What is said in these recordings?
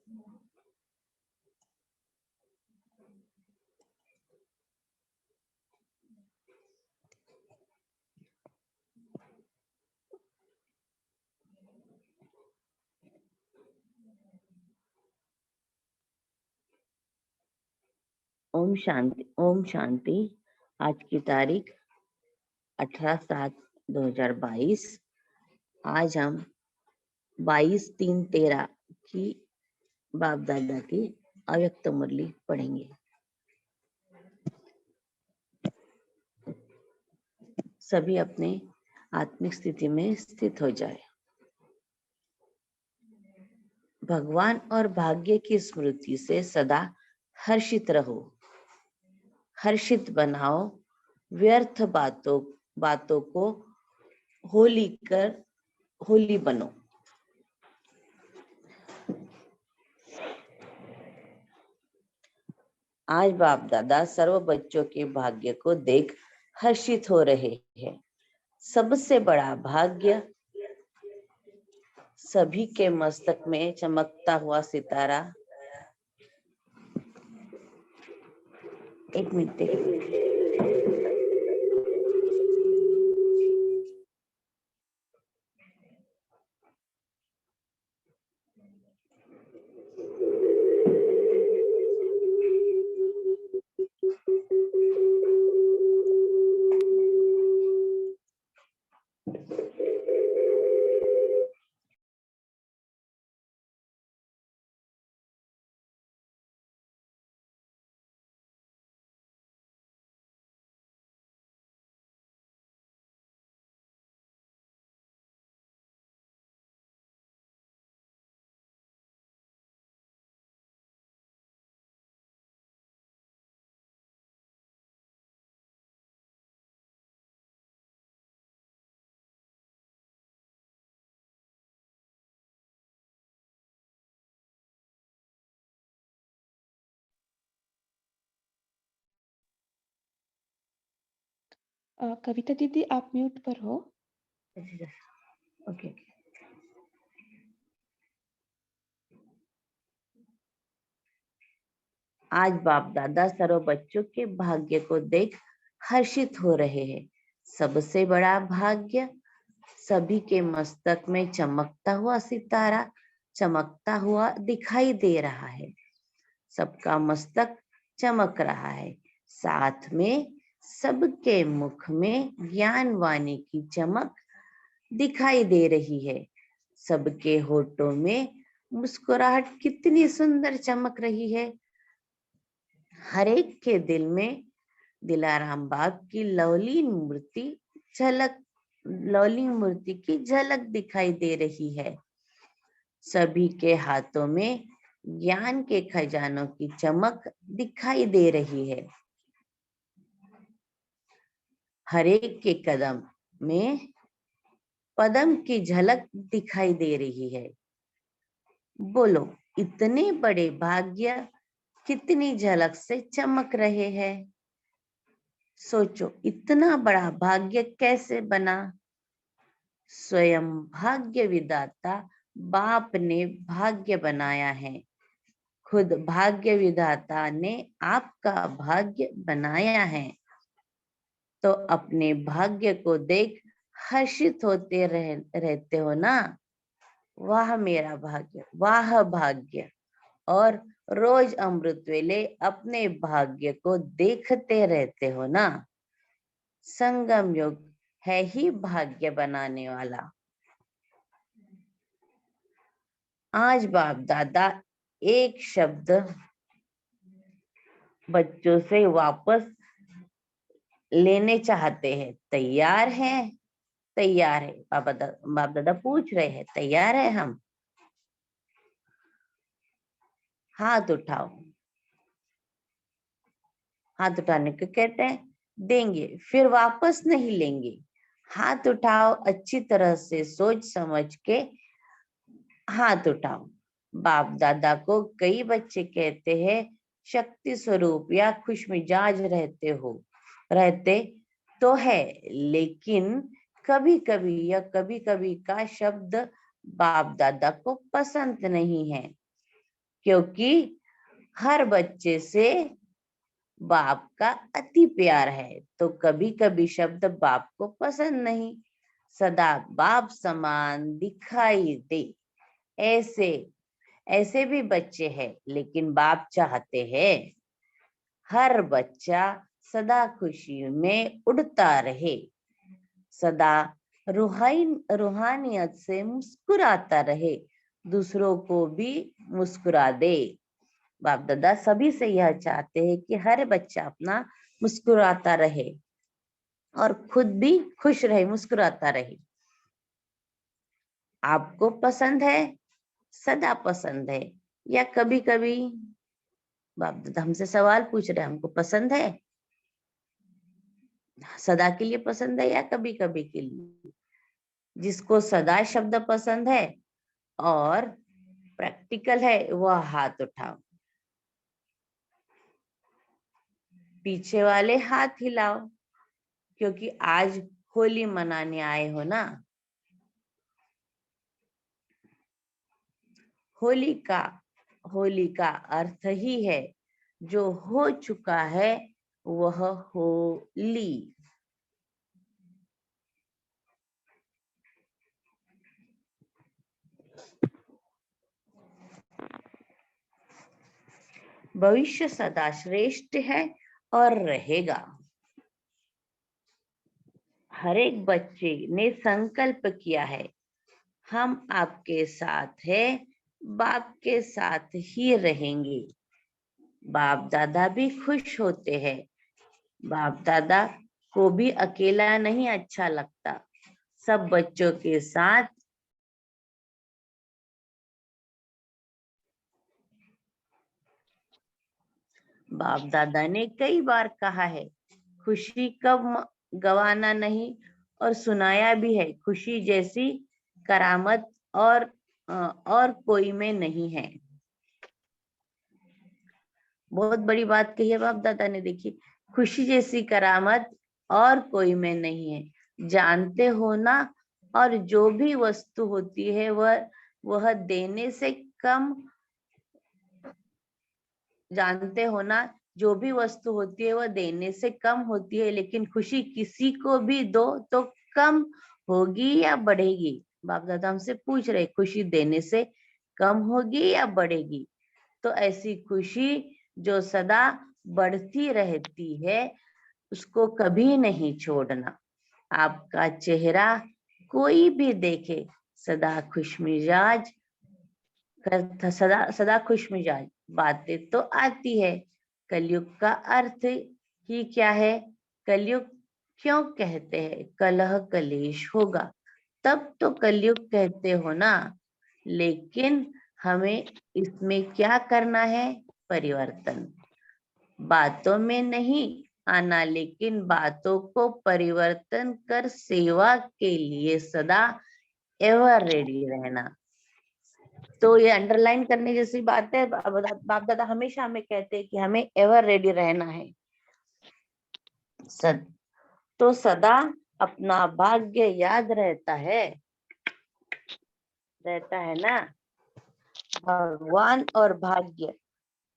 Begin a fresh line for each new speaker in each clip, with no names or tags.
ओम शांति। ओम शांति। आज की तारीख 18/7/2022। आज हम 22-3-13 की बाप दादा की अव्यक्त मुरली पढ़ेंगे। सभी अपने आत्मिक स्थिति में स्थित हो जाए। भगवान और भाग्य की स्मृति से सदा हर्षित रहो। हर्षित बनाओ। व्यर्थ बातों को होली बनो। आज बाप दादा सर्व बच्चों के भाग्य को देख हर्षित हो रहे हैं। सबसे बड़ा भाग्य सभी के मस्तक में चमकता हुआ सितारा। एक मिनट।
कविता दीदी, आप म्यूट पर हो।
ओके। आज बाप दादा सर्व बच्चों के भाग्य को देख हर्षित हो रहे हैं। सबसे बड़ा भाग्य सभी के मस्तक में चमकता हुआ सितारा चमकता हुआ दिखाई दे रहा है। सबका मस्तक चमक रहा है। साथ में सबके मुख में ज्ञान वाणी की चमक दिखाई दे रही है। सबके होठों में मुस्कुराहट कितनी सुंदर चमक रही है। हर एक के दिल में दिलाराम बाग की लवली मूर्ति की झलक दिखाई दे रही है। सभी के हाथों में ज्ञान के खजानों की चमक दिखाई दे रही है। हर एक के कदम में पदम की झलक दिखाई दे रही है। बोलो, इतने बड़े भाग्य कितनी झलक से चमक रहे हैं। सोचो, इतना बड़ा भाग्य कैसे बना। स्वयं भाग्य विधाता बाप ने भाग्य बनाया है। खुद भाग्य विधाता ने आपका भाग्य बनाया है। तो अपने भाग्य को देख हर्षित होते रहते हो ना। वाह मेरा भाग्य, वाह भाग्य। और रोज अमृत वेले अपने भाग्य को देखते रहते हो ना। संगम युग है ही भाग्य बनाने वाला। आज बाप दादा एक शब्द बच्चों से वापस लेने चाहते हैं। तैयार हैं? तैयार है। बाप दादा पूछ रहे हैं, तैयार है हम? हाथ उठाओ। हाथ उठाने को कहते हैं, देंगे फिर वापस नहीं लेंगे। हाथ उठाओ, अच्छी तरह से सोच समझ के हाथ उठाओ। बाप दादा को कई बच्चे कहते हैं शक्ति स्वरूप या खुश मिजाज रहते तो है, लेकिन कभी कभी का शब्द बाप दादा को पसंद नहीं है। क्योंकि हर बच्चे से बाप का अति प्यार है, तो कभी कभी शब्द बाप को पसंद नहीं। सदा बाप समान दिखाई दे, ऐसे ऐसे भी बच्चे हैं, लेकिन बाप चाहते हैं हर बच्चा सदा खुशी में उड़ता रहे, सदा रूहानियत से मुस्कुराता रहे, दूसरों को भी मुस्कुरा दे। बाप दादा सभी से यह चाहते हैं कि हर बच्चा अपना मुस्कुराता रहे और खुद भी खुश रहे, मुस्कुराता रहे। आपको पसंद है, सदा पसंद है, या कभी कभी? बाप दादा हमसे सवाल पूछ रहे हैं, हमको पसंद है, सदा के लिए पसंद है या कभी कभी के लिए? जिसको सदा शब्द पसंद है और प्रैक्टिकल है वह हाथ उठाओ, पीछे वाले हाथ हिलाओ, क्योंकि आज होली मनाने आए हो ना। होली का अर्थ ही है जो हो चुका है वह होली। भविष्य सदा श्रेष्ठ है और रहेगा। हर एक बच्चे ने संकल्प किया है, हम आपके साथ है, बाप के साथ ही रहेंगे। बाप दादा भी खुश होते हैं, बाप दादा को भी अकेला नहीं अच्छा लगता, सब बच्चों के साथ बाप दादा ने कई बार कहा है खुशी कब गवाना नहीं, और सुनाया भी है खुशी जैसी करामत और कोई में नहीं है। बहुत बड़ी बात कही है बाप दादा ने, देखिए खुशी जैसी करामत और कोई में नहीं है। जानते हो ना, और जो भी वस्तु होती है वह देने से कम, जानते हो ना, जो भी वस्तु होती है वह देने से कम होती है, लेकिन खुशी किसी को भी दो तो कम होगी या बढ़ेगी? बाप दादा हमसे पूछ रहे खुशी देने से कम होगी या बढ़ेगी? तो ऐसी खुशी जो सदा बढ़ती रहती है उसको कभी नहीं छोड़ना। आपका चेहरा कोई भी देखे सदा खुशमिजाज सदा सदा खुश मिजाज बातें तो आती है। कलयुग का अर्थ ही क्या है? कलयुग क्यों कहते हैं? कलह कलेश होगा तब तो कलयुग कहते हो ना। लेकिन हमें इसमें क्या करना है? परिवर्तन। बातों में नहीं आना, लेकिन बातों को परिवर्तन कर सेवा के लिए सदा एवर रेडी रहना। तो ये अंडरलाइन करने जैसी बात है। बाप दादा हमेशा हमें कहते हैं कि हमें एवर रेडी रहना है। तो सदा अपना भाग्य याद रहता है ना। भगवान और भाग्य,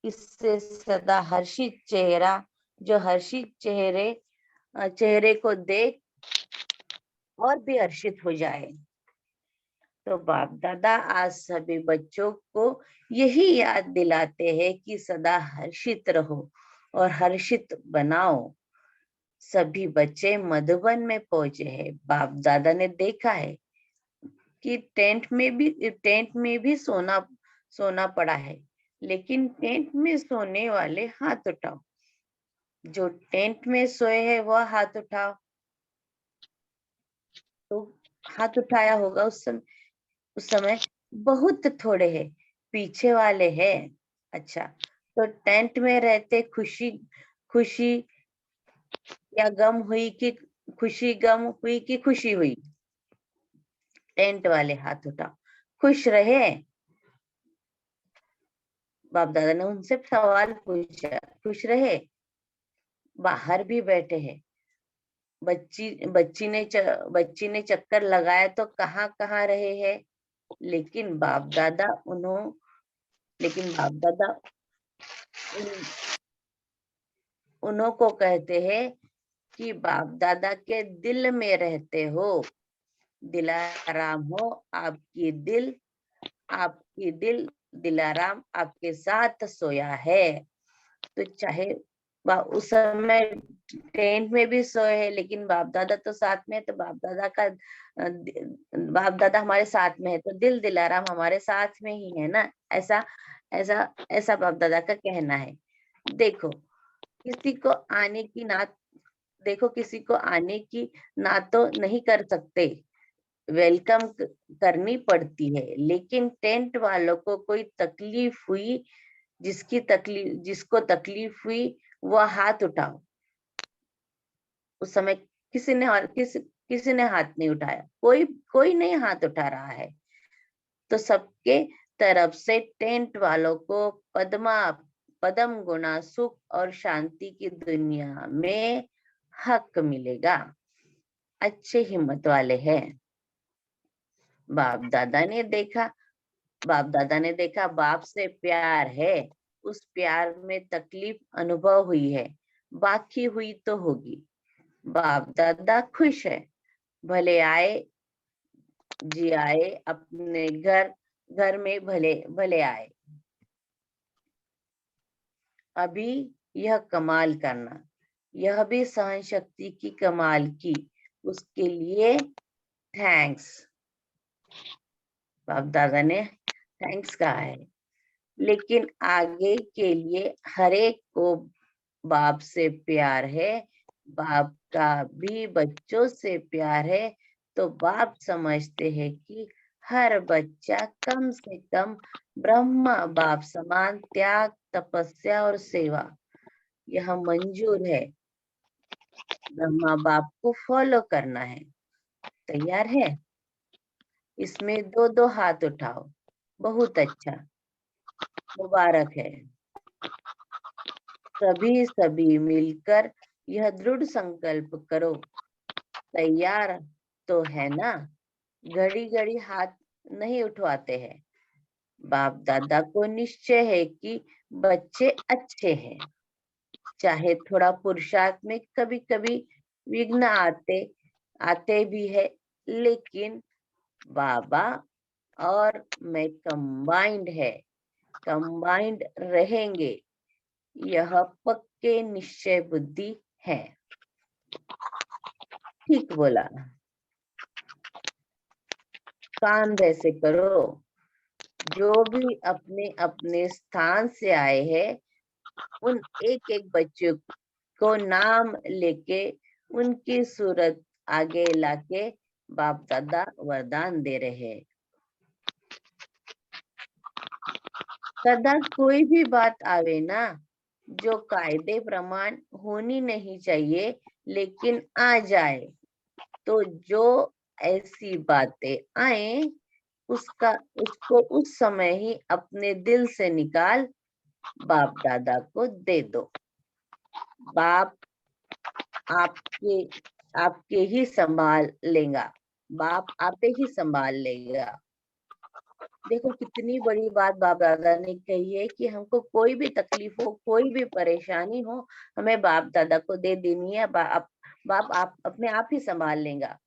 इससे सदा हर्षित चेहरा, जो हर्षित चेहरे को देख और भी हर्षित हो जाए। तो बाप दादा आज सभी बच्चों को यही याद दिलाते हैं कि सदा हर्षित रहो और हर्षित बनाओ। सभी बच्चे मधुबन में पहुंचे हैं। बाप दादा ने देखा है कि टेंट में भी सोना पड़ा है, लेकिन टेंट में सोने वाले हाथ उठाओ। जो टेंट में सोए हैं वह हाथ उठाओ। तो हाथ उठाया होगा उस समय बहुत थोड़े हैं, पीछे वाले हैं। अच्छा, तो टेंट में रहते खुशी खुशी या गम हुई कि गम हुई कि खुशी हुई? टेंट वाले हाथ उठाओ। खुश रहे? बाप दादा ने उनसे सवाल पूछा, खुश रहे? बाहर भी बैठे हैं, बच्ची ने चक्कर लगाया तो कहाँ कहाँ रहे हैं, लेकिन बाप दादा लेकिन बाप दादा उन्हों को कहते हैं कि बाप दादा के दिल में रहते हो। दिलाराम हो आपकी दिल दिलाराम आपके साथ सोया है। तो चाहे उस समय टेंट में भी सोए है, लेकिन बाप दादा तो साथ में है, तो बाप दादा हमारे साथ में है, तो दिल दिलाराम हमारे साथ में ही है ना। ऐसा ऐसा ऐसा बाप दादा का कहना है। देखो किसी को आने की ना किसी को आने की ना तो नहीं कर सकते, वेलकम करनी पड़ती है। लेकिन टेंट वालों को कोई तकलीफ हुई, जिसको तकलीफ हुई वह हाथ उठाओ। उस समय किसी ने हाथ नहीं उठाया, कोई नहीं हाथ उठा रहा है। तो सबके तरफ से टेंट वालों को पदम गुना सुख और शांति की दुनिया में हक मिलेगा। अच्छे हिम्मत वाले हैं। बाप दादा ने देखा बाप से प्यार है, उस प्यार में तकलीफ अनुभव हुई है, बाकी हुई तो होगी। बाप दादा खुश है, भले आए जी आए, अपने घर में भले भले आए। अभी यह कमाल करना, यह भी सहन शक्ति की कमाल की, उसके लिए थैंक्स। बाप दादा ने थैंक्स कहा है। लेकिन आगे के लिए हरेक को बाप से प्यार है, बाप का भी बच्चों से प्यार है। तो बाप समझते हैं कि हर बच्चा कम से कम ब्रह्मा बाप समान त्याग, तपस्या और सेवा यह मंजूर है। ब्रह्मा बाप को फॉलो करना है। तैयार है? इसमें दो दो हाथ उठाओ। बहुत अच्छा, मुबारक है। सभी मिलकर यह दृढ़ संकल्प करो। तैयार तो है ना? घड़ी घड़ी हाथ नहीं उठवाते हैं। बाप दादा को निश्चय है कि बच्चे अच्छे हैं, चाहे थोड़ा पुरुषार्थ में कभी कभी विघ्न आते भी है, लेकिन बाबा और मैं कंबाइंड रहेंगे, यह पक्के निश्चय बुद्धि है। ठीक बोला। काम वैसे करो। जो भी अपने अपने स्थान से आए हैं, उन एक एक बच्चों को नाम लेके उनकी सूरत आगे लाके बाप दादा वरदान दे रहे हैं। सदा कोई भी बात आवे ना, जो कायदे प्रमाण होनी नहीं चाहिए, लेकिन आ जाए, तो जो ऐसी बातें आए उसको उस समय ही अपने दिल से निकाल बाप दादा को दे दो। बाप आपके आपके ही संभाल लेगा। बाप आपे ही संभाल लेगा। देखो कितनी बड़ी बात बाप दादा ने कही है कि हमको कोई भी तकलीफ हो, कोई भी परेशानी हो, हमें बाप दादा को दे देनी है। बाप आप अपने आप ही संभाल लेगा।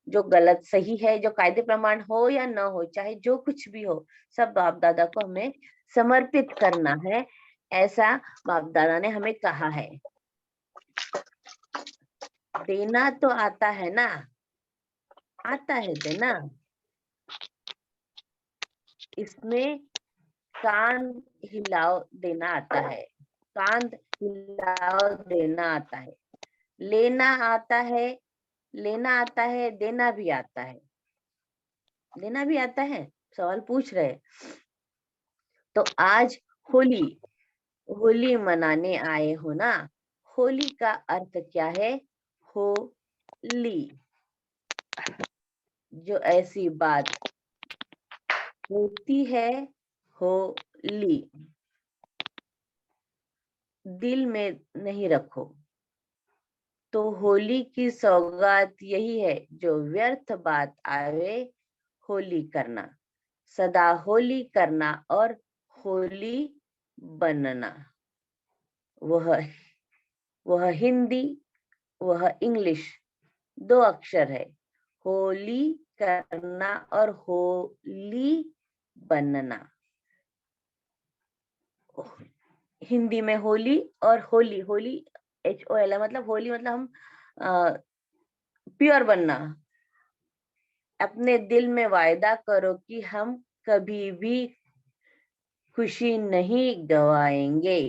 जो गलत सही है, जो कायदे प्रमाण हो या न हो, चाहे जो कुछ भी हो, सब बाप दादा को हमें समर्पित करना है। ऐसा बाप दादा ने हमें कहा है। देना तो आता है ना, आता है देना। इसमें कान हिलाओ देना आता है, कान हिलाओ देना आता है, लेना आता है, देना भी आता है। देना भी आता है, सवाल पूछ रहे। तो आज होली मनाने आए हो ना। होली का अर्थ क्या है? होली। जो ऐसी बात होती है, होली दिल में नहीं रखो। तो होली की सौगात यही है, जो व्यर्थ बात आवे होली करना, सदा होली करना और होली बनना। वह हिंदी, वह इंग्लिश, 2 अक्षर है। होली करना और होली बनना। हिंदी में होली और होली, होली HOL मतलब होली मतलब हम प्योर बनना। अपने दिल में वायदा करो कि हम कभी भी खुशी नहीं गवाएंगे।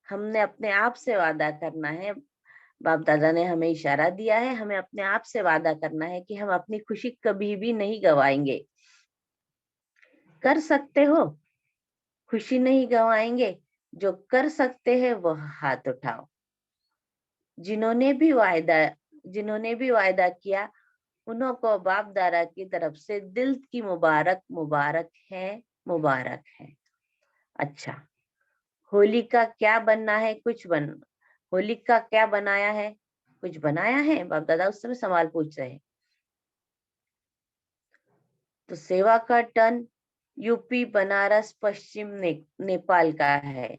हमने अपने आप से वादा करना है। बाप दादा ने हमें इशारा दिया है, हमें अपने आप से वादा करना है कि हम अपनी खुशी कभी भी नहीं गवाएंगे। कर सकते हो? खुशी नहीं गवाएंगे। जो कर सकते हैं वह हाथ उठाओ। जिन्होंने भी वायदा किया उनको बाप दादा की तरफ से दिल की मुबारक मुबारक है। अच्छा, होली का क्या बनना है? होली का क्या बनाया है? कुछ बनाया है? बाप दादा उस समय सवाल पूछ रहे हैं। तो सेवा का टन यूपी, बनारस, पश्चिम नेपाल का है।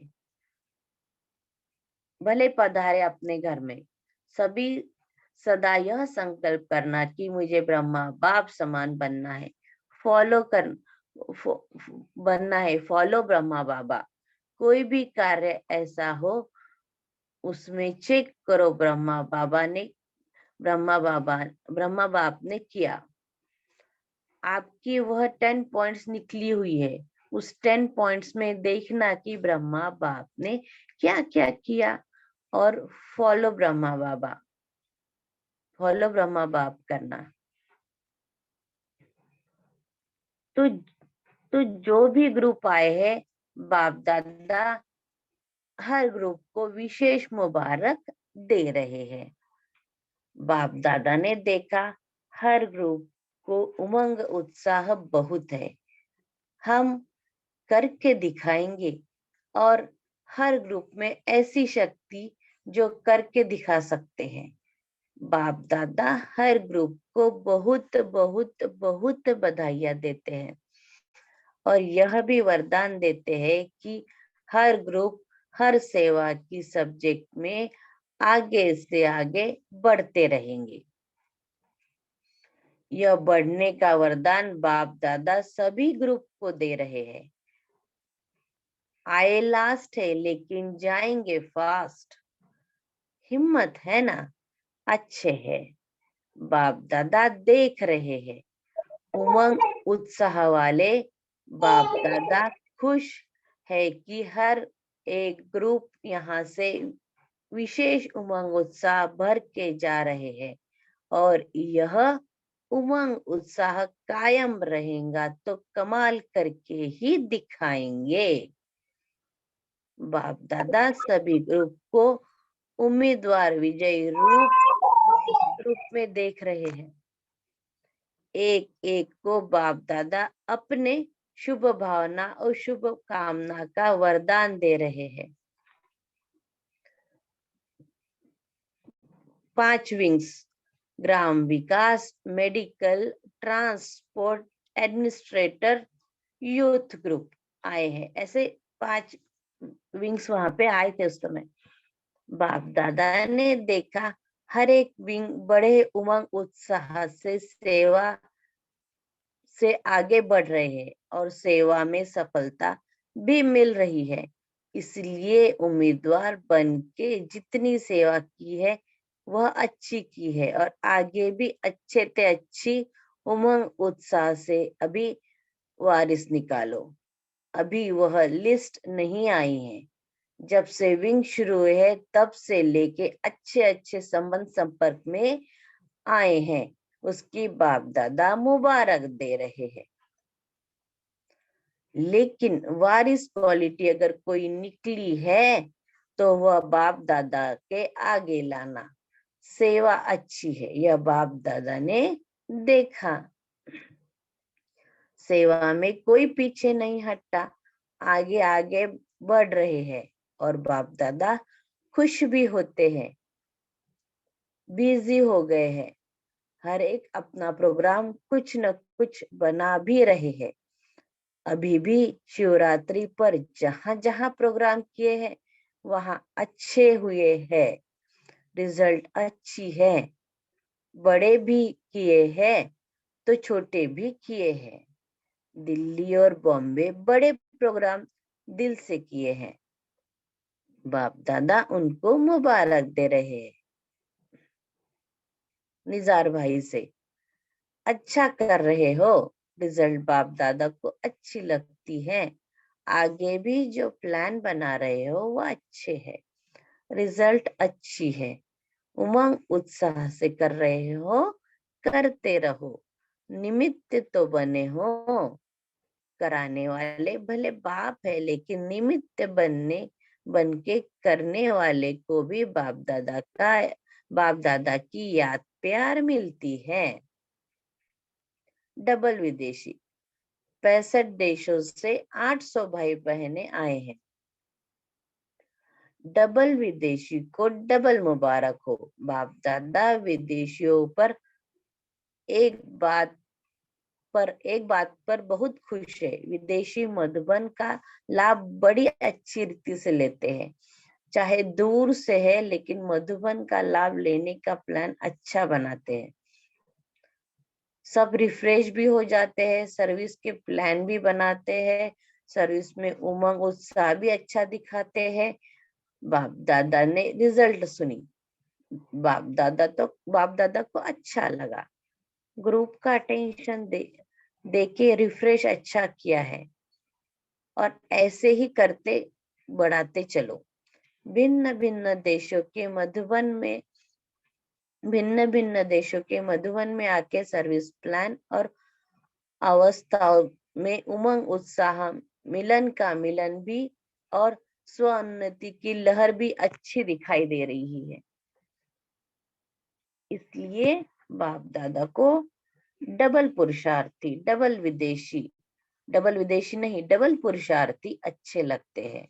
भले पधारे अपने घर में। सभी सदा यह संकल्प करना कि मुझे ब्रह्मा बाप समान बनना है। बनना है, फॉलो ब्रह्मा बाबा। कोई भी कार्य ऐसा हो उसमें चेक करो ब्रह्मा बाप ने किया। आपकी वह 10 पॉइंट्स निकली हुई है। उस 10 पॉइंट्स में देखना कि ब्रह्मा बाप ने क्या क्या किया और फॉलो ब्रह्मा बाप करना। तो जो भी ग्रुप आए हैं, बाप दादा हर ग्रुप को विशेष मुबारक दे रहे हैं। बाप दादा ने देखा हर ग्रुप को उमंग उत्साह बहुत है। हम करके दिखाएंगे और हर ग्रुप में ऐसी शक्ति जो करके दिखा सकते हैं। बाप दादा हर ग्रुप को बहुत बहुत बहुत बधाइयां देते हैं और यह भी वरदान देते हैं कि हर ग्रुप हर सेवा की सब्जेक्ट में आगे से आगे बढ़ते रहेंगे। यह बढ़ने का वरदान बाप दादा सभी ग्रुप को दे रहे हैं। आए लास्ट है लेकिन जाएंगे फास्ट। हिम्मत है ना? अच्छे है। बाप दादा देख रहे हैं। उमंग उत्साह वाले बाप दादा खुश है कि हर एक ग्रुप यहाँ से विशेष उमंग उत्साह भर के जा रहे हैं और यह उमंग उत्साह कायम रहेगा तो कमाल करके ही दिखाएंगे। बाप दादा सभी ग्रुप को उम्मीदवार विजयी रूप में देख रहे हैं। एक एक को बाप दादा अपने शुभ भावना और शुभ कामना का वरदान दे रहे हैं। 5 विंग्स, ग्राम विकास, medical, transport, administrator, youth group आए हैं। ऐसे 5 विंग्स वहां पे आए थे उस समय। बाप दादा ने देखा हर एक विंग बड़े उमंग उत्साह से सेवा से आगे बढ़ रहे हैं और सेवा में सफलता भी मिल रही है। इसलिए उम्मीदवार बन के जितनी सेवा की है वह अच्छी की है और आगे भी अच्छे से अच्छी उमंग उत्साह से अभी वारिस निकालो। अभी वह लिस्ट नहीं आई है। जब से विंग शुरू हुए है तब से लेके अच्छे अच्छे संबंध संपर्क में आए हैं। उसकी बाप दादा मुबारक दे रहे हैं। लेकिन वारिस क्वालिटी अगर कोई निकली है तो वह बाप दादा के आगे लाना। सेवा अच्छी है, यह बाप दादा ने देखा। सेवा में कोई पीछे नहीं हटता, आगे आगे बढ़ रहे हैं और बाप दादा खुश भी होते हैं। बिजी हो गए हैं, हर एक अपना प्रोग्राम कुछ न कुछ बना भी रहे हैं। अभी भी शिवरात्रि पर जहां जहां प्रोग्राम किए हैं वहां अच्छे हुए हैं, रिजल्ट अच्छी है। बड़े भी किए हैं तो छोटे भी किए हैं। दिल्ली और बॉम्बे बड़े प्रोग्राम दिल से किए हैं। बाप दादा उनको मुबारक दे रहे हैं। निजार भाई से, अच्छा कर रहे हो, रिजल्ट बाप दादा को अच्छी लगती है। आगे भी जो प्लान बना रहे हो वो अच्छे है, रिजल्ट अच्छी है। उमंग उत्साह से कर रहे हो, करते रहो। निमित्त तो बने हो, कराने वाले भले बाप है लेकिन निमित्त बन के करने वाले को भी बाप दादा की याद प्यार मिलती है। डबल विदेशी, 65 देशों से 800 भाई बहनें आए हैं। डबल विदेशी को डबल मुबारक हो। बाप दादा विदेशियों पर एक बात एक बात पर बहुत खुश है। विदेशी मधुबन का लाभ बड़ी अच्छी रीति से लेते हैं। चाहे दूर से है लेकिन मधुबन का लाभ लेने का प्लान अच्छा बनाते हैं। सब रिफ्रेश भी हो जाते हैं, सर्विस के प्लान भी बनाते हैं, सर्विस में उमंग उत्साह भी अच्छा दिखाते हैं। बाप दादा ने रिजल्ट सुनी, बाप दादा को अच्छा लगा। ग्रुप का अटेंशन देके रिफ्रेश अच्छा किया है और ऐसे ही करते बढ़ाते चलो। भिन्न भिन्न देशों के मधुबन में आके सर्विस प्लान और अवस्थाओं में उमंग उत्साह मिलन भी और स्वोन्नति की लहर भी अच्छी दिखाई दे रही है। इसलिए बाप दादा को डबल पुरुषार्थी डबल विदेशी नहीं, डबल पुरुषार्थी अच्छे लगते हैं।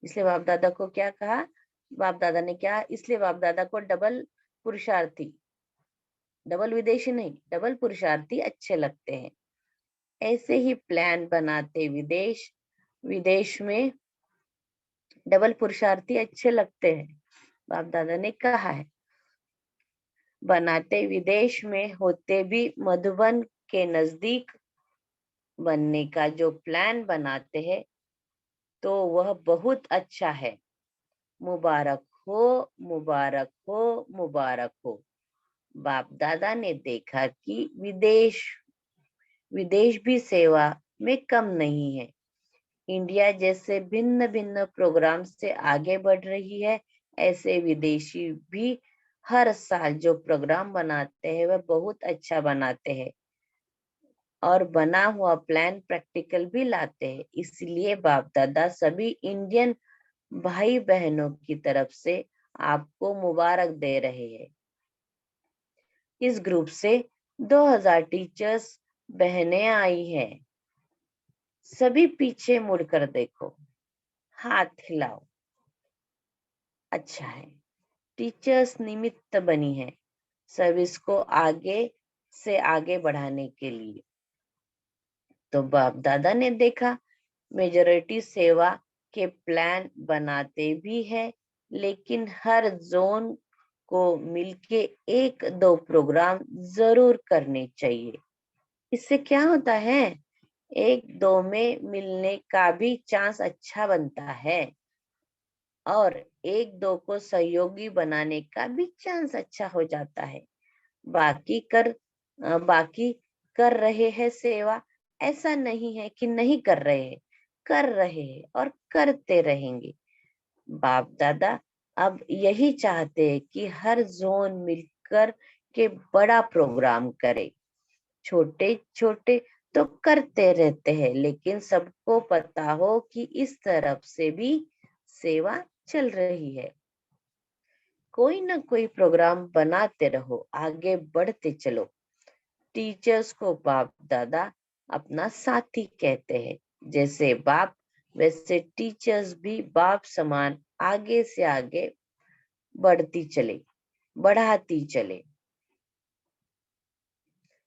इसलिए बाप दादा को क्या कहा, बाप दादा ने क्या, इसलिए बाप दादा को डबल पुरुषार्थी, डबल विदेशी नहीं, डबल पुरुषार्थी अच्छे लगते हैं। ऐसे ही प्लान बनाते विदेश में डबल पुरुषार्थी अच्छे लगते हैं, बाप दादा ने कहा है। बनाते विदेश में होते भी मधुबन के नजदीक बनने का जो प्लान बनाते हैं तो वह बहुत अच्छा है। मुबारक हो, मुबारक हो, मुबारक हो। बाप दादा ने देखा कि विदेश भी सेवा में कम नहीं है। इंडिया जैसे भिन्न भिन्न प्रोग्राम से आगे बढ़ रही है, ऐसे विदेशी भी हर साल जो प्रोग्राम बनाते हैं वह बहुत अच्छा बनाते हैं और बना हुआ प्लान प्रैक्टिकल भी लाते हैं। इसलिए बाप दादा सभी इंडियन भाई बहनों की तरफ से आपको मुबारक दे रहे हैं। इस ग्रुप से 2000 टीचर्स बहनें आई हैं। सभी पीछे मुड़कर देखो, हाथ हिलाओ। अच्छा है, टीचर्स निमित्त बनी है सर्विस को आगे से आगे बढ़ाने के लिए। तो बाप दादा ने देखा मेजॉरिटी सेवा के प्लान बनाते भी है लेकिन हर जोन को मिलके एक दो प्रोग्राम जरूर करने चाहिए। इससे क्या होता है, एक दो में मिलने का भी चांस अच्छा बनता है और एक दो को सहयोगी बनाने का भी चांस अच्छा हो जाता है। बाकी बाकी कर रहे हैं सेवा, ऐसा नहीं है कि नहीं कर रहे हैं, कर रहे हैं और करते रहेंगे। बाप दादा अब यही चाहते हैं कि हर जोन मिलकर के बड़ा प्रोग्राम करे। छोटे छोटे तो करते रहते हैं लेकिन सबको पता हो कि इस तरफ से भी सेवा चल रही है। कोई ना कोई प्रोग्राम बनाते रहो, आगे बढ़ते चलो। टीचर्स को बाप दादा अपना साथी कहते हैं। जैसे बाप वैसे टीचर्स भी बाप समान आगे से आगे बढ़ाती चले।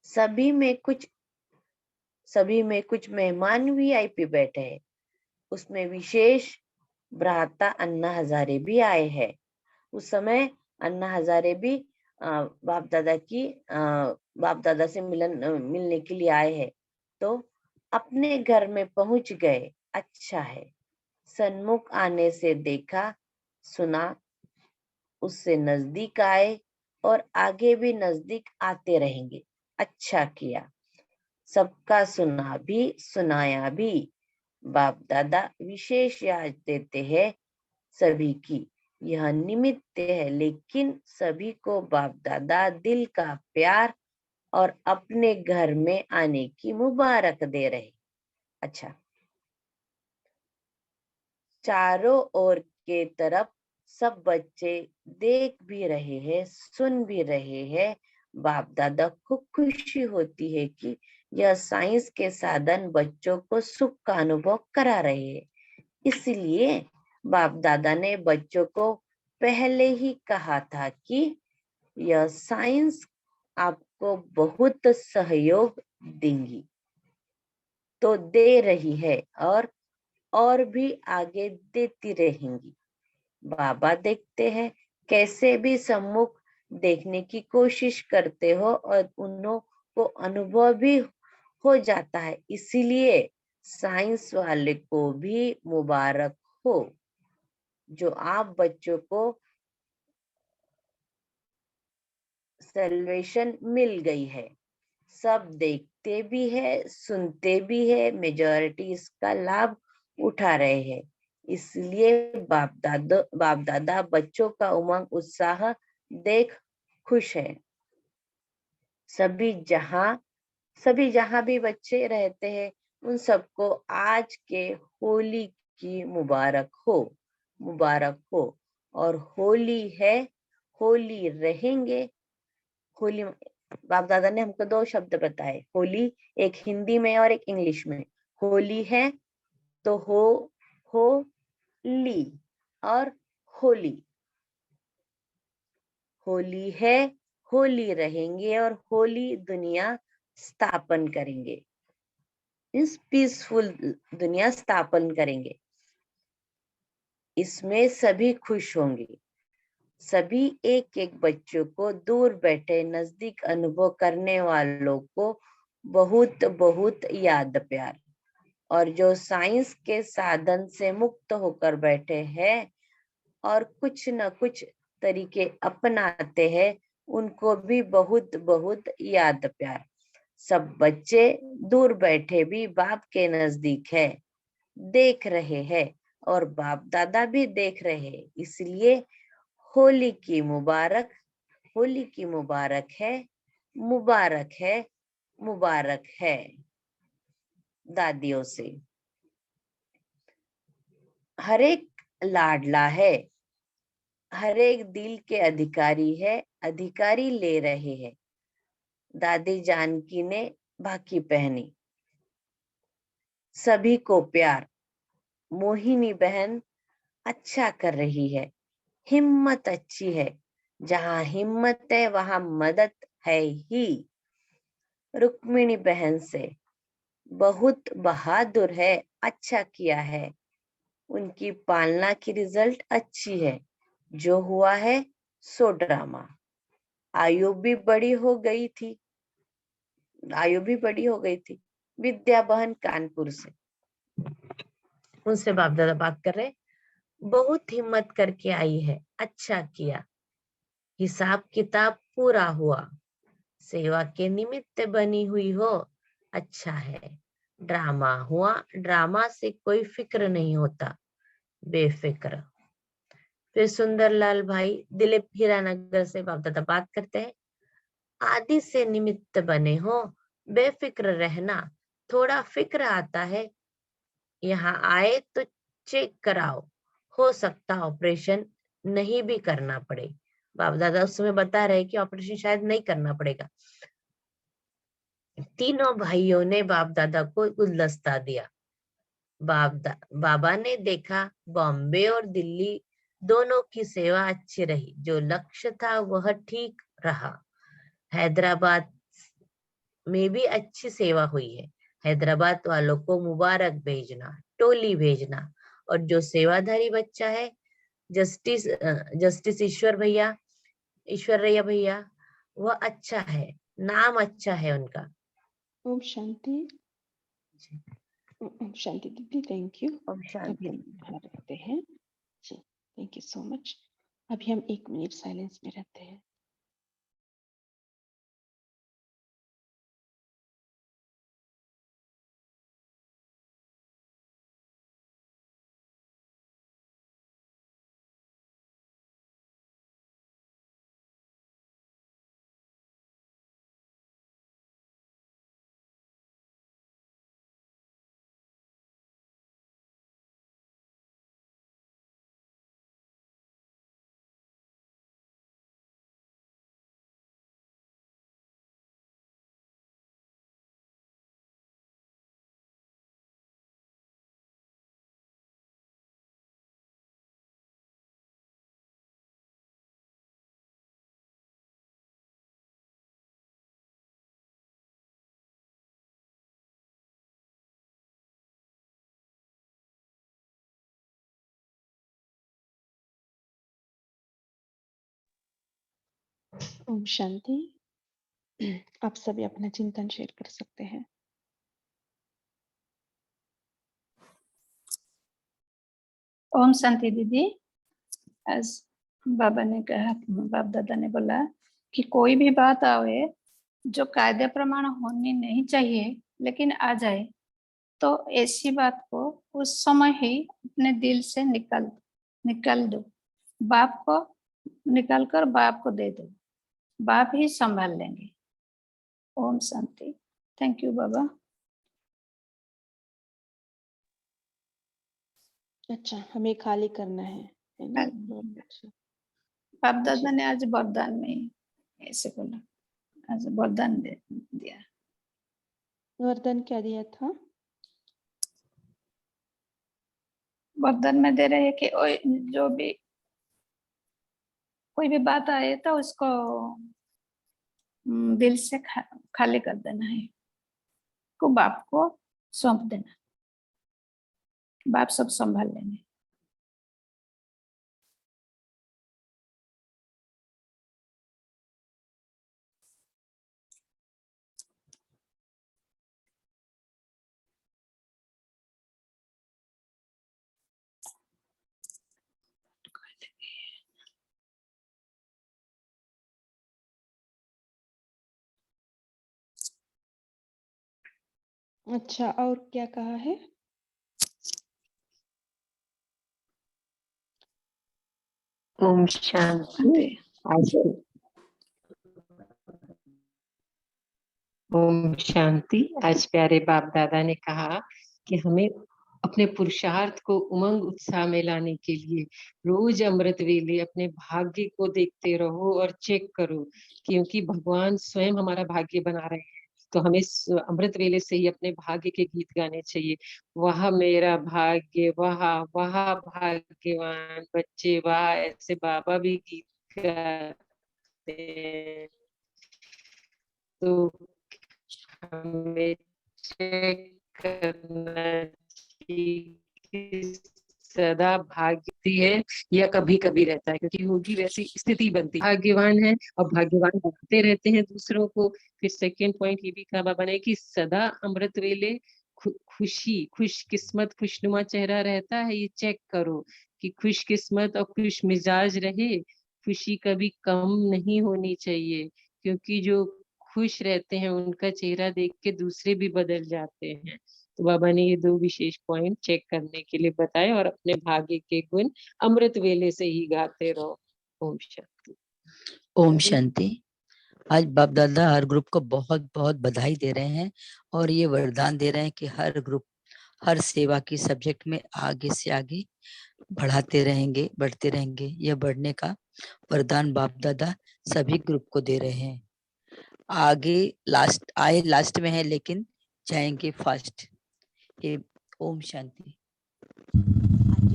सभी में कुछ सभी में कुछ मेहमान वीआईपी बैठे हैं। उसमें विशेष भ्राता अन्ना हजारे भी आए हैं। उस समय अन्ना हजारे भी बाप दादा से मिलने के लिए आए हैं। तो अपने घर में पहुंच गए। अच्छा है। सन्मुख आने से देखा सुना, उससे नजदीक आए और आगे भी नजदीक आते रहेंगे। अच्छा किया। सबका सुना भी सुनाया भी। बाप दादा विशेष याद देते हैं सभी की। यह निमित्त है, लेकिन सभी को बाप दादा दिल का प्यार और अपने घर में आने की मुबारक दे रहे। अच्छा, चारों ओर के तरफ सब बच्चे देख भी रहे हैं, सुन भी रहे हैं। बाप दादा को खुशी होती है कि यह साइंस के साधन बच्चों को सुख का अनुभव करा रहे हैं। इसलिए बाप दादा ने बच्चों को पहले ही कहा था कि यह साइंस आपको बहुत सहयोग देंगी, तो दे रही है और भी आगे देती रहेंगी। बाबा देखते हैं कैसे भी सम्मुख देखने की कोशिश करते हो और उन्हों को अनुभव भी हो जाता है। इसीलिए साइंस वाले को भी मुबारक हो जो आप बच्चों को सैल्वेशन मिल गई है। सब देखते भी है, सुनते भी है, मेजॉरिटी इसका लाभ उठा रहे हैं। इसलिए बाप दादा बच्चों का उमंग उत्साह देख खुश है। सभी जहां भी बच्चे रहते हैं उन सबको आज के होली की मुबारक हो। और होली है, होली रहेंगे। होली, बाप दादा ने हमको दो शब्द बताए, होली, एक हिंदी में और एक इंग्लिश में। होली है तो हो ली, और होली, होली है, होली रहेंगे और होली दुनिया स्थापन करेंगे। इस पीसफुल दुनिया स्थापन करेंगे। इसमें सभी खुश होंगे। सभी एक एक बच्चों को, दूर बैठे नजदीक अनुभव करने वालों को बहुत बहुत याद प्यार। और जो साइंस के साधन से मुक्त होकर बैठे हैं और कुछ न कुछ तरीके अपनाते हैं, उनको भी बहुत बहुत याद प्यार। सब बच्चे दूर बैठे भी बाप के नजदीक है, देख रहे हैं और बाप दादा भी देख रहे हैं। इसलिए होली की मुबारक, होली की मुबारक है, मुबारक है, मुबारक है। दादियों से हर एक लाडला है, हर एक दिल के अधिकारी है, अधिकारी ले रहे हैं। दादी जानकी ने बाकी पहनी, सभी को प्यार। मोहिनी बहन अच्छा कर रही है, हिम्मत अच्छी है। जहां हिम्मत है वहां मदद है ही। रुक्मिणी बहन से बहुत बहादुर है, अच्छा किया है। उनकी पालना की रिजल्ट अच्छी है। जो हुआ है सो ड्रामा। आयु भी बड़ी हो गई थी, आयु भी बड़ी हो गई थी। विद्या बहन कानपुर से, उनसे बाप दादा बात कर रहे। बहुत हिम्मत करके आई है, अच्छा किया। हिसाब किताब पूरा हुआ, सेवा के निमित्त बनी हुई हो, अच्छा है। ड्रामा हुआ, ड्रामा से कोई फिक्र नहीं होता, बेफिक्र। फिर सुंदरलाल भाई दिलीप हीरानगर से बाप दादा बात करते हैं। आदि से निमित्त बने हो, बेफिक्र रहना। थोड़ा फिक्र आता है, यहाँ आए तो चेक कराओ, हो सकता ऑपरेशन नहीं भी करना पड़े। बाप दादा उस समय बता रहे कि ऑपरेशन शायद नहीं करना पड़ेगा। तीनों भाइयों ने बाप दादा को गुलदस्ता दिया। बाबा ने देखा बॉम्बे और दिल्ली दोनों की सेवा अच्छी रही, जो लक्ष्य था वह ठीक रहा। हैदराबाद में भी अच्छी सेवा हुई है। हैदराबाद वालों को मुबारक भेजना, टोली भेजना। और जो सेवाधारी बच्चा है जस्टिस ईश्वरैया भैया, वह अच्छा है, नाम अच्छा है उनका।
ओम शांति। ओम शांति दीदी, थैंक यू।
ओम शांति।
यहाँ रहते हैं जी, थैंक यू सो मच। अभी हम 1 मिनट साइलेंस में रहते हैं। ओम शांति। आप सभी अपना चिंतन शेयर कर सकते हैं।
ओम शांति दीदी। आज बाबा ने कहा, बाप दादा ने बोला कि कोई भी बात आवे जो कायदे प्रमाण होनी नहीं चाहिए लेकिन आ जाए तो ऐसी बात को उस समय ही अपने दिल से निकाल दो, बाप को निकाल कर बाप को दे दो, बाप ही संभाल लेंगे। ओम शांति। थैंक यू बाबा।
अच्छा, हमें खाली करना है ना? बहुत अच्छा।
बाप दादा ने आज वरदान में ऐसे बोला, आज वरदान दिया।
वरदान क्या दिया था?
वरदान में दे रहे हैं कि जो भी कोई भी बात आए तो उसको दिल से खाली कर देना है, को बाप को सौंप देना, बाप सब संभाल लेंगे।
अच्छा, और क्या कहा है?
ओम शांति। ओम शांति। आज प्यारे बाप दादा ने कहा कि हमें अपने पुरुषार्थ को उमंग उत्साह में लाने के लिए रोज अमृत वेले अपने भाग्य को देखते रहो और चेक करो, क्योंकि भगवान स्वयं हमारा भाग्य बना रहे हैं। तो हमें अमृत वेले से ही अपने भाग्य के गीत गाने चाहिए। वाह मेरा भाग्य, वाह वाह भाग्यवान बच्चे, वाह, ऐसे बाबा भी गीत गाते हैं। तो हमें चेक करना चाहिए सदा भाग्य है या कभी कभी रहता है, क्योंकि होगी वैसी स्थिति बनती। भाग्यवान है और भाग्यवान बनते रहते हैं दूसरों को। फिर सेकेंड पॉइंट ये भी कहा बाबा ने कि सदा अमृत वेले खुशी, खुश किस्मत, खुशनुमा चेहरा रहता है, ये चेक करो कि खुश किस्मत और खुश मिजाज रहे। खुशी कभी कम नहीं होनी चाहिए, क्योंकि जो खुश रहते हैं उनका चेहरा देख के दूसरे भी बदल जाते हैं। तो बाबा ने ये 2 विशेष पॉइंट चेक करने के लिए बताए और अपने भाग्य के गुण अमृत वेले से ही गाते रहो। ओम शांति।
ओम शांति। आज बाप दादा हर ग्रुप को बहुत बहुत बधाई दे रहे हैं और ये वरदान दे रहे हैं कि हर ग्रुप हर सेवा की सब्जेक्ट में आगे से आगे बढ़ाते रहेंगे, बढ़ते रहेंगे। यह बढ़ने का वरदान बाप दादा सभी ग्रुप को दे रहे हैं। आगे लास्ट में है लेकिन जाएंगे फास्ट। ये ओम शांति।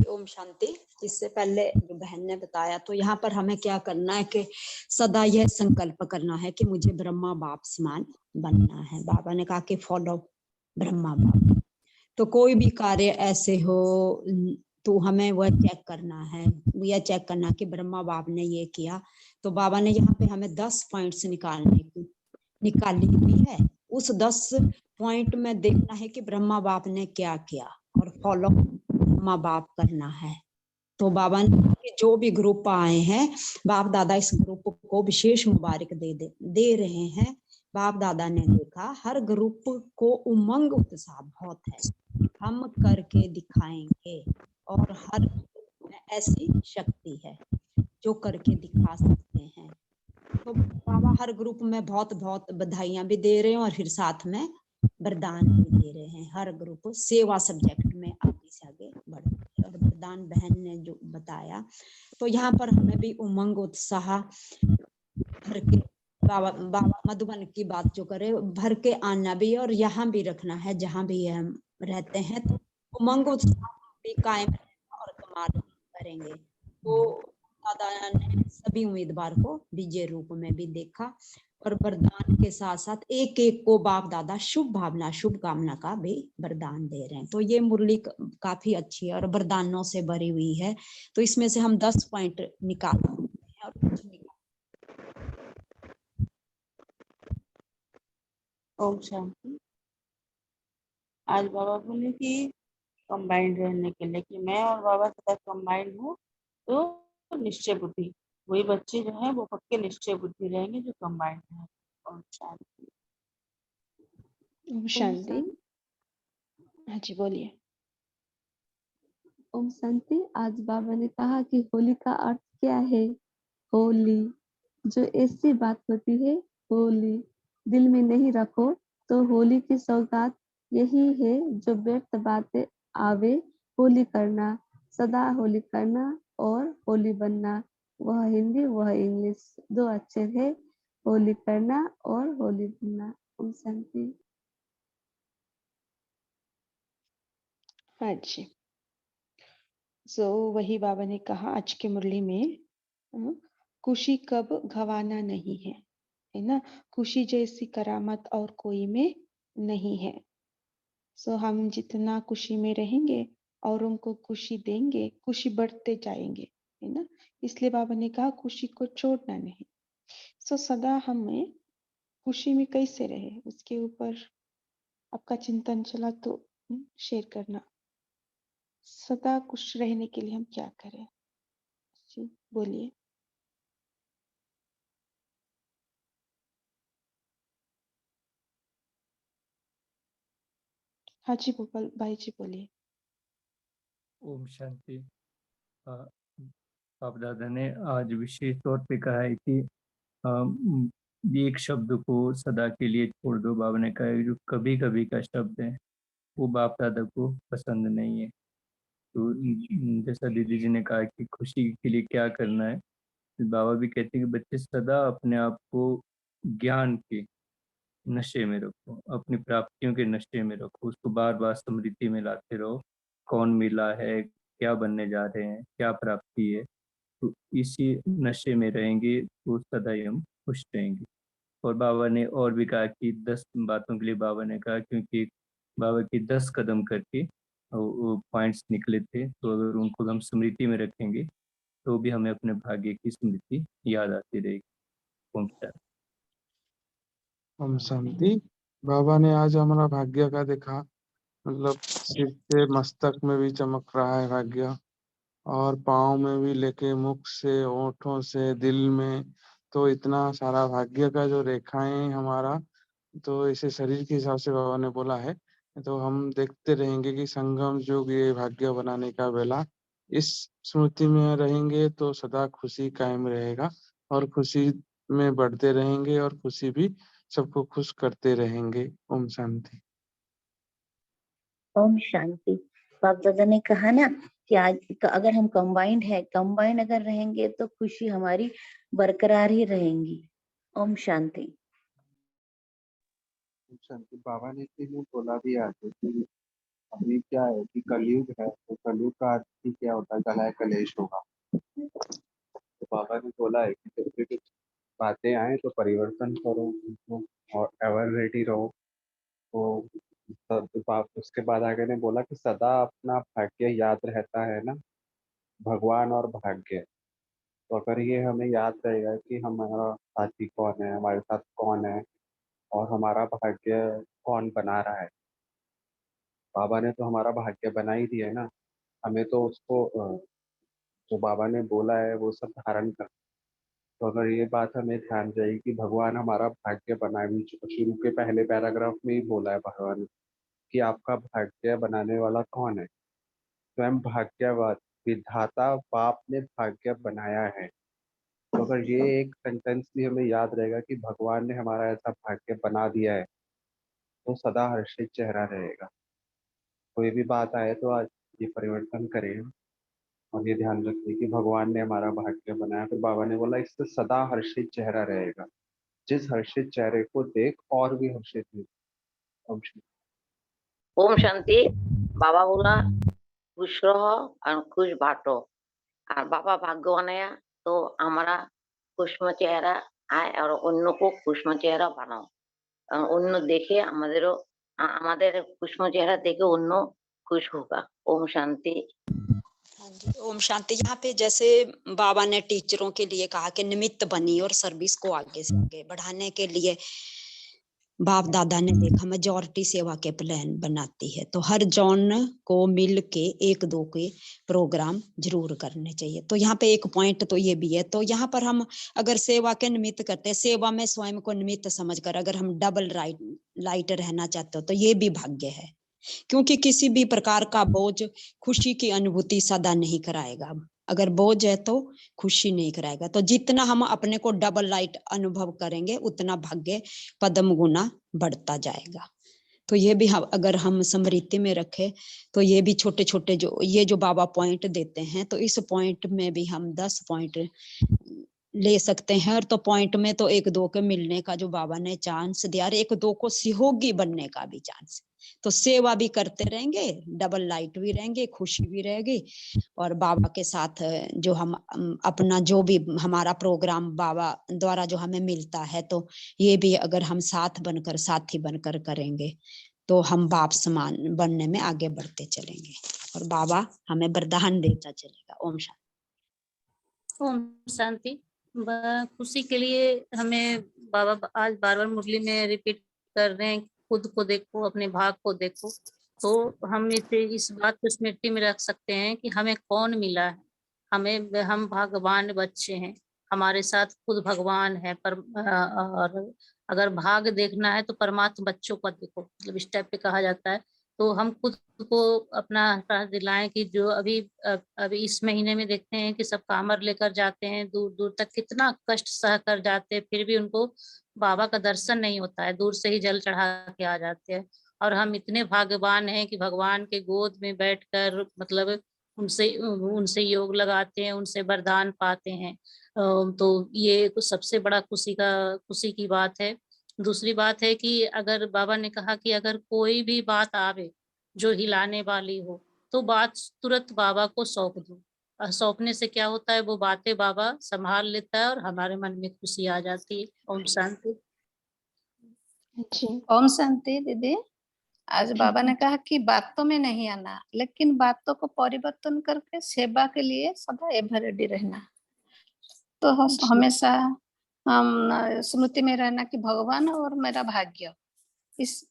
ओम शांति। इससे पहले जो बहन ने बताया, तो यहाँ पर हमें क्या करना है कि सदा यह संकल्प करना है कि मुझे ब्रह्मा बाप समान बनना है। बाबा ने कहा कि फॉलो ब्रह्मा बाप। तो कोई भी कार्य ऐसे हो तो हमें वह चेक करना है, यह चेक करना कि ब्रह्मा बाप ने ये किया। तो बाबा ने यहाँ पे हमें 10 पॉइंट्स निकाली हुई है। उस 10 पॉइंट में देखना है कि ब्रह्मा बाप ने क्या किया और फॉलो ब्रह्मा बाप करना है। तो बाबा ने जो भी ग्रुप आए हैं, बाप दादा इस ग्रुप को विशेष मुबारक दे रहे हैं। बाप दादा ने देखा हर ग्रुप को उमंग उत्साह बहुत है, हम करके दिखाएंगे और हर ग्रुप में ऐसी शक्ति है जो करके दिखा सकते हैं। तो बाबा हर ग्रुप में बहुत बहुत बधाइयां भी दे रहे हैं और फिर साथ में वरदान भी दे रहे हैं। हर ग्रुप सेवा सब्जेक्ट में आगे से आगे बढ़ रहे हैं। और वरदान बहन ने जो बताया, तो यहाँ पर हमें भी उमंग उत्साह भर के बाबा मधुबन की बात जो करे भर के आना भी और यहाँ भी रखना है जहाँ भी हम रहते हैं। तो उमंग उत्साह भी कायम रहेगा और कमाल करेंगे। तो दादा ने सभी उम्मीदवार को विजय रूप में भी देखा और वरदान के साथ साथ एक एक को बाप दादा शुभ भावना शुभकामना का भी वरदान दे रहे हैं। तो ये मुरली काफी अच्छी है और वरदानों से भरी हुई है। तो इसमें से हम 10 पॉइंट निकाल सकते हैं और कुछ निकाल।
ओम शांति। आज बाबा बोले कि कंबाइंड रहने के लिए, कि मैं और बाबा सदा कंबाइंड हूँ, तो निश्चय बुद्धि, वही बच्चे जो है वो पक्के निश्चय बुद्धि रहेंगे जो कंबाइंड है। ओम शांति।
ओम शांति। हाँ जी बोलिए।
ओम शांति। आज बाबा ने कहा कि होली का अर्थ क्या है? होली, जो ऐसी बात होती है, होली दिल में नहीं रखो। तो होली की सौगात यही है जो व्यर्थ बातें आवे, होली करना, सदा होली करना और होली बनना। वह हिंदी वह इंग्लिश, 2 अक्षर है, होली करना और होली बनना। ओम शांति।
हाँ जी। सो वही बाबा ने कहा आज के मुरली में, खुशी कब गवाना नहीं है ना। खुशी जैसी करामत और कोई में नहीं है। सो हम जितना खुशी में रहेंगे और उनको खुशी देंगे, खुशी बढ़ते जाएंगे, है ना। इसलिए बाबा ने कहा खुशी को छोड़ना नहीं। सो सदा हमें खुशी में कैसे रहे, उसके ऊपर आपका चिंतन चला तो शेयर करना। सदा खुश रहने के लिए हम क्या करें जी, बोलिए। हाँ जी गोपाल भाई जी बोलिए।
ओम शांति। बाप दादा ने आज विशेष तौर पे कहा है कि ये एक शब्द को सदा के लिए छोड़ दो। बाबा ने कहा है जो कभी कभी का शब्द है वो बाप दादा को पसंद नहीं है। तो जैसा दीदी जी ने कहा कि खुशी के लिए क्या करना है, तो बाबा भी कहते हैं कि बच्चे सदा अपने आप को ज्ञान के नशे में रखो, अपनी प्राप्तियों के नशे में रखो, उसको बार बार स्मृति में लाते रहो। कौन मिला है, क्या बनने जा रहे हैं, क्या प्राप्ति है, तो इसी नशे में रहेंगे तो सदा ही हम खुश रहेंगे। और बाबा ने और भी कहा कि 10 बातों के लिए बाबा ने कहा, क्योंकि बाबा की 10 कदम करके वो पॉइंट्स निकले थे, तो अगर उनको हम स्मृति में रखेंगे तो भी हमें अपने भाग्य की स्मृति याद आती रहेगी। ओम शांति।
ओम शांति। बाबा ने आज हमारा भाग्य का देखा, मतलब सिर से मस्तक में भी चमक रहा है भाग्य, और पाँव में भी लेके मुख से, होठों से, दिल में, तो इतना सारा भाग्य का जो रेखाएं हमारा, तो इसे शरीर के हिसाब से बाबा ने बोला है। तो हम देखते रहेंगे कि संगम युग ये भाग्य बनाने का बेला, इस स्मृति में रहेंगे तो सदा खुशी कायम रहेगा और खुशी में बढ़ते रहेंगे और खुशी भी सबको खुश करते रहेंगे। ओम शांति।
ओम शांति। बाप दादा ने कहा ना कि आज अगर हम कंबाइंड अगर रहेंगे तो खुशी हमारी बरकरार ही रहेंगी। ओम शांति।
शांति। बाबा ने इसलिए बोला भी आगे कि अभी क्या है कि कलयुग है, तो कलयुग का अर्थ ही क्या होता है, कलह कलेश होगा। तो बाबा ने बोला है कि जब भी कुछ बातें आए तो परिवर्तन करो उनको और एवर रेडी रहो। तो उसके बाद आगे ने बोला कि सदा अपना भाग्य याद रहता है ना, भगवान और भाग्य। तो अगर ये हमें याद रहेगा कि हमारा साथी कौन है, हमारे साथ कौन है और हमारा भाग्य कौन बना रहा है, बाबा ने तो हमारा भाग्य बना ही दिया है ना, हमें तो उसको जो बाबा ने बोला है वो सब धारण कर। तो अगर ये बात हमें ध्यान रहेगी कि भगवान हमारा भाग्य बनाए, शुरू के पहले पैराग्राफ में ही बोला है भगवान ने कि आपका भाग्य बनाने वाला कौन है, स्वयं भाग्यवाद विधाता बाप ने भाग्य बनाया है। तो अगर ये एक सेंटेंस भी हमें याद रहेगा कि भगवान ने हमारा ऐसा भाग्य बना दिया है, तो सदा हर्षित चेहरा रहेगा। कोई भी बात आए तो आज ये परिवर्तन करें और ये ध्यान रखिए कि भगवान ने हमारा भाग्य बनाया। फिर बाबा ने बोला इससे सदा हर्षित चेहरा रहेगा, जिस हर्षित चेहरे को देख और भी हर्षित हुई।
ओम शांति। बाबा बोला खुश रहो और खुश बांटो, और बाबा भाग्य बनाया तो हमारा खुशम चेहरा आए और अन्य को खुशम चेहरा बनाओ, অন্য দেখে আমাদের खुशम चेहरा देखे অন্য खुश होगा। ओम शांति।
हाँ जी, ओम शांति। यहाँ पे जैसे बाबा ने टीचरों के लिए कहा कि निमित्त बनी और सर्विस को आगे से आगे बढ़ाने के लिए बाप दादा ने देखा मेजॉरिटी सेवा के प्लान बनाती है, तो हर जॉन को मिल के एक दो के प्रोग्राम जरूर करने चाहिए। तो यहाँ पे एक पॉइंट तो ये भी है, तो यहाँ पर हम अगर सेवा के निमित्त करते हैं, सेवा में स्वयं को निमित्त समझकर अगर हम डबल लाइट रहना चाहते हो तो ये भी भाग्य है, क्योंकि किसी भी प्रकार का बोझ खुशी की अनुभूति सदा नहीं कराएगा। अगर बोझ है तो खुशी नहीं कराएगा। तो जितना हम अपने को डबल लाइट अनुभव करेंगे उतना भाग्य पद्म गुना बढ़ता जाएगा। तो ये भी अगर हम स्मृति में रखें तो ये भी छोटे छोटे जो बाबा पॉइंट देते हैं, तो इस पॉइंट में भी हम 10 पॉइंट ले सकते हैं। और तो पॉइंट में तो एक दो के मिलने का जो बाबा ने चांस दिया, और एक दो को सहयोगी बनने का भी चांस। तो सेवा भी करते रहेंगे, डबल लाइट भी रहेंगे, खुशी भी रहेगी, और बाबा के साथ जो हम अपना जो भी हमारा प्रोग्राम बाबा द्वारा जो हमें मिलता है, तो ये भी अगर हम साथी बनकर करेंगे तो हम बाप समान बनने में आगे बढ़ते चलेंगे और बाबा हमें वरदान देता चलेगा। ओम शांति।
ओम शांति। खुशी के लिए हमें बाबा आज बार बार मुरली में रिपीट कर रहे हैं, खुद को देखो, अपने भाग को देखो। तो हम इस बात को स्मृति में रख सकते हैं कि हमें कौन मिला है। हम भगवान बच्चे हैं, हमारे साथ खुद भगवान है। और अगर भाग देखना है तो परमात्मा बच्चों को देखो, मतलब इस टाइप पे कहा जाता है। तो हम खुद को अपना एहसास दिलाएं कि जो अभी इस महीने में देखते हैं कि सब कामर लेकर जाते हैं, दूर दूर तक कितना कष्ट सह कर जाते हैं, फिर भी उनको बाबा का दर्शन नहीं होता है, दूर से ही जल चढ़ा के आ जाते हैं। और हम इतने भाग्यवान हैं कि भगवान के गोद में बैठकर मतलब उनसे योग लगाते हैं, उनसे वरदान पाते हैं। तो ये तो सबसे बड़ा खुशी की बात है। दूसरी बात है कि अगर बाबा ने कहा कि अगर कोई भी बात आवे जो हिलाने वाली हो तो बात तुरंत बाबा को सौंप दो। सौंपने से क्या होता है, वो बातें बाबा संभाल लेता है और हमारे मन में खुशी आ जाती है। ओम शांति। ओम शांति दीदी। आज बाबा ने कहा कि बातों में नहीं आना, लेकिन बातों को परिवर्तन करके सेवा के लिए सदा एवर रेडी रहना। तो हमेशा हम स्मृति में रहना कि भगवान और मेरा भाग्य, इस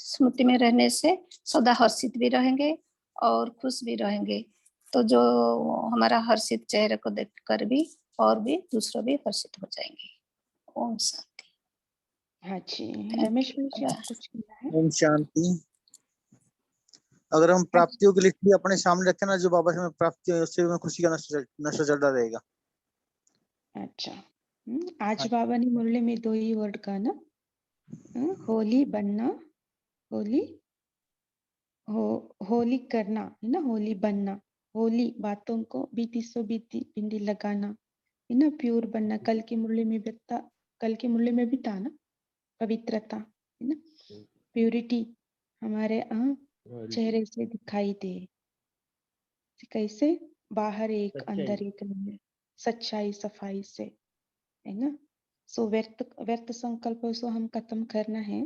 स्मृति में रहने से सदा हर्षित भी रहेंगे और खुश भी रहेंगे। तो जो हमारा हर्षित चेहरे को देखकर भी और भी दूसरों भी हर्षित हो जाएंगे। ओम शांति।
हाँ जी, रमेश जी आप कुछ कहना है?
ओम शांति। अगर हम प्राप्तियों की लिस्ट भी अपने सामने रखें ना, जो बाबा से हमें प्राप्ति है उससे हमें खुशी का नशा चढ़ता रहेगा।
अच्छा, आज बाबा ने मुरली में 2 ही वर्ड कहा ना, होली बनना, होली करना है ना, होली बनना, होली बातों को बीती सो बीती पिंडी लगाना है ना, प्योर बनना। कल की मुरली में भी था ना, पवित्रता है ना, प्यूरिटी हमारे चेहरे से दिखाई दे। कैसे? बाहर एक अंदर एक नहीं, सच्चाई सफाई से है ना। सो व्यर्थ संकल्प को हम खत्म करना है,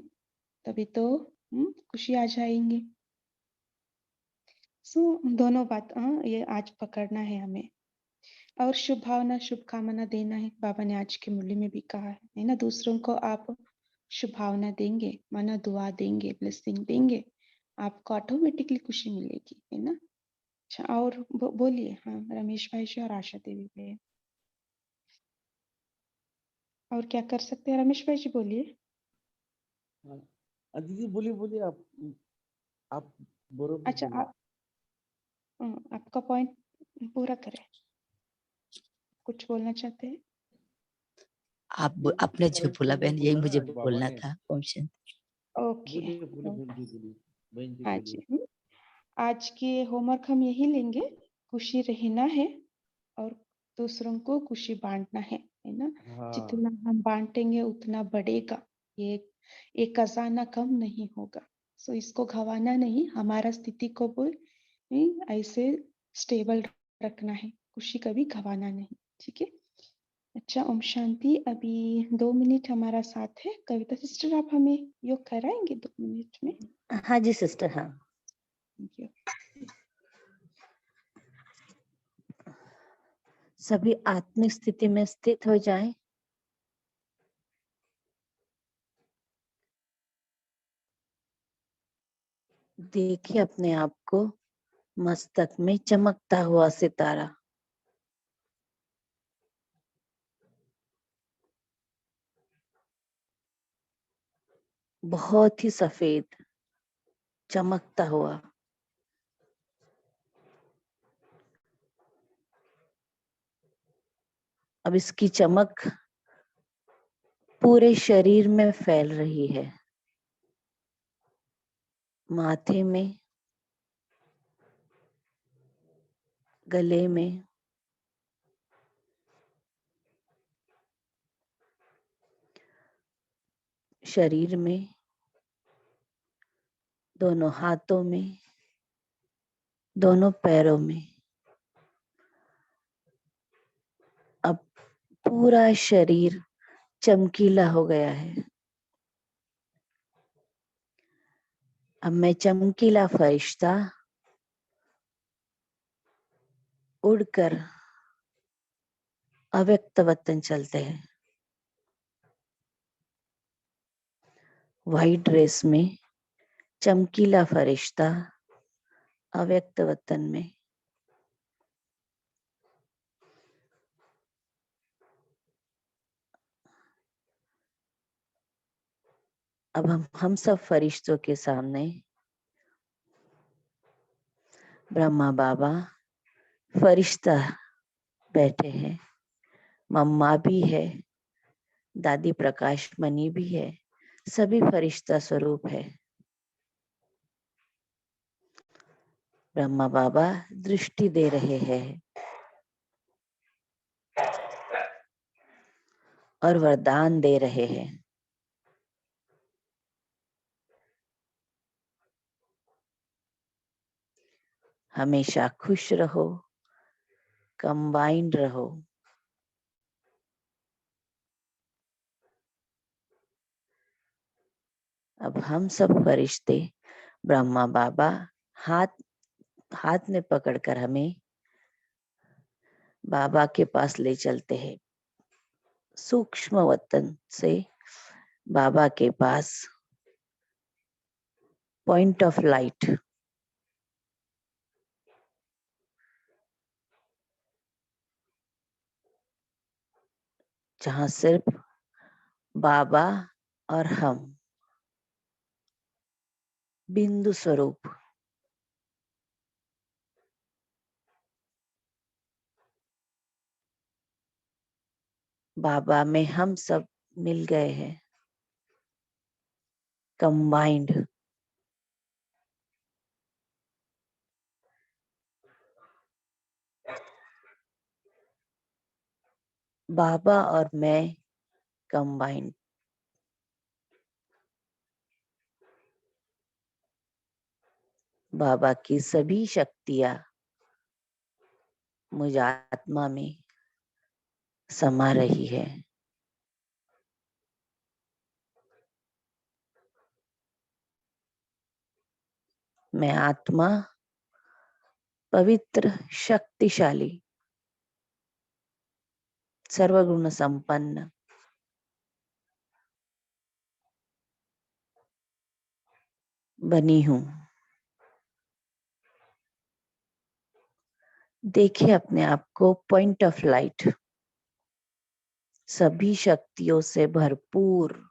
तभी तो खुशी आ जाएंगे। सो दोनों बात ये आज पकड़ना है हमें। और शुभ भावना शुभकामना देना है, बाबा ने आज की मुरली में भी कहा है ना। दूसरों को आप शुभ भावना देंगे, माना दुआ देंगे, ब्लेसिंग देंगे, आपको ऑटोमेटिकली खुशी मिलेगी, है ना। अच्छा, और बोलिए। हाँ, रमेश भाई जी और आशा देवी भाई। और क्या कर सकते हैं रमेश भाई जी, बोलिए।
दीदी बोलिए बोलिए, आप बरोबर
अच्छा,
बोलिए।
आपका पॉइंट पूरा करें। कुछ बोलना चाहते हैं?
आपने जो बोला बहन, यही मुझे
आज बाबा
बोलना
ने
था। ओम शांति।
ओके।
बोलिए बोलिए बहन जी बोलिए, बहन जी
हाँ
बोलिए।
जी। आज के होमवर्क हम यही लेंगे, खुशी रहना है और दूसरों को खुशी बांटना है ना।
हाँ
जितना हम बांटेंगे उतना बढ़ेगा, ये खजाना कम नहीं होगा। सो इसको गंवाना नहीं, हमारा स्थिति को भी ऐसे स्टेबल रखना है, खुशी कभी गंवाना नहीं। ठीक है। अच्छा, ओम शांति। अभी 2 मिनट हमारा साथ है। कविता सिस्टर, आप हमें योग कराएंगे 2 मिनट में?
हाँ जी सिस्टर, हाँ।
Thank you.
सभी आत्मिक स्थिति में स्थित हो जाएं। देखिए अपने आप को मस्तक में चमकता हुआ सितारा। बहुत ही सफेद, चमकता हुआ। अब इसकी चमक पूरे शरीर में फैल रही है। माथे में, गले में, शरीर में, दोनों हाथों में, दोनों पैरों में। अब पूरा शरीर चमकीला हो गया है। अब मैं चमकीला फरिश्ता उड़कर अव्यक्त वतन चलते हैं। व्हाइट ड्रेस में चमकीला फरिश्ता अव्यक्त वतन में। अब हम सब फरिश्तों के सामने ब्रह्मा बाबा फरिश्ता बैठे हैं। मम्मा भी है, दादी प्रकाश मणि भी है, सभी फरिश्ता स्वरूप है। ब्रह्मा बाबा दृष्टि दे रहे हैं और वरदान दे रहे हैं। हमेशा खुश रहो, कंबाइंड रहो। अब हम सब फरिश्ते ब्रह्मा बाबा हाथ में पकड़कर हमें बाबा के पास ले चलते हैं। सूक्ष्म वतन से बाबा के पास, पॉइंट ऑफ लाइट। जहां सिर्फ बाबा और हम, बिंदु स्वरूप। बाबा में हम सब मिल गए हैं, कंबाइंड। बाबा और मैं कंबाइंड। बाबा की सभी शक्तियां मुझ आत्मा में समा रही है। मैं आत्मा पवित्र, शक्तिशाली, सर्वगुण संपन्न बनी हूं। देखिए अपने आप को पॉइंट ऑफ लाइट, सभी शक्तियों से भरपूर।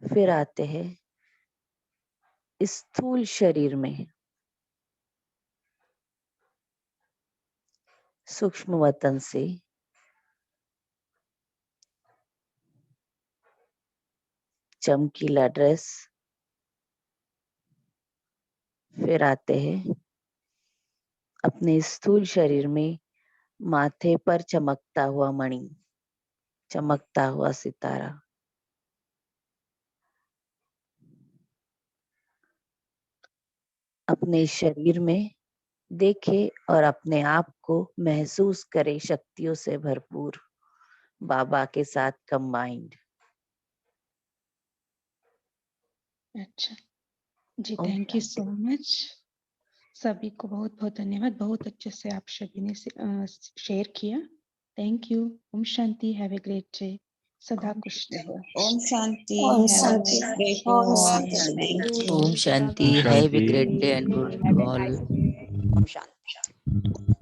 फिर आते हैं स्थूल शरीर में, सूक्ष्म वतन से चमकीला ड्रेस। फिर आते हैं अपने स्थूल शरीर में माथे पर चमकता हुआ मणि, चमकता हुआ सितारा। अपने शरीर में देखे और अपने आप को महसूस करे शक्तियों से भरपूर, बाबा के साथ कंबाइंड।
अच्छा जी, थैंक यू सो मच। सभी को बहुत बहुत धन्यवाद। बहुत अच्छे से आप सभी ने शेयर किया। Thank you. ओम शांति। Have a great day. सदा खुश रहो।
ओम शांति।
ओम
Have a
शांति।
nice day to
ओम
all.
शांति।
ओम शांति। Have a great day and good
Have a
all.
nice day. ओम शांति।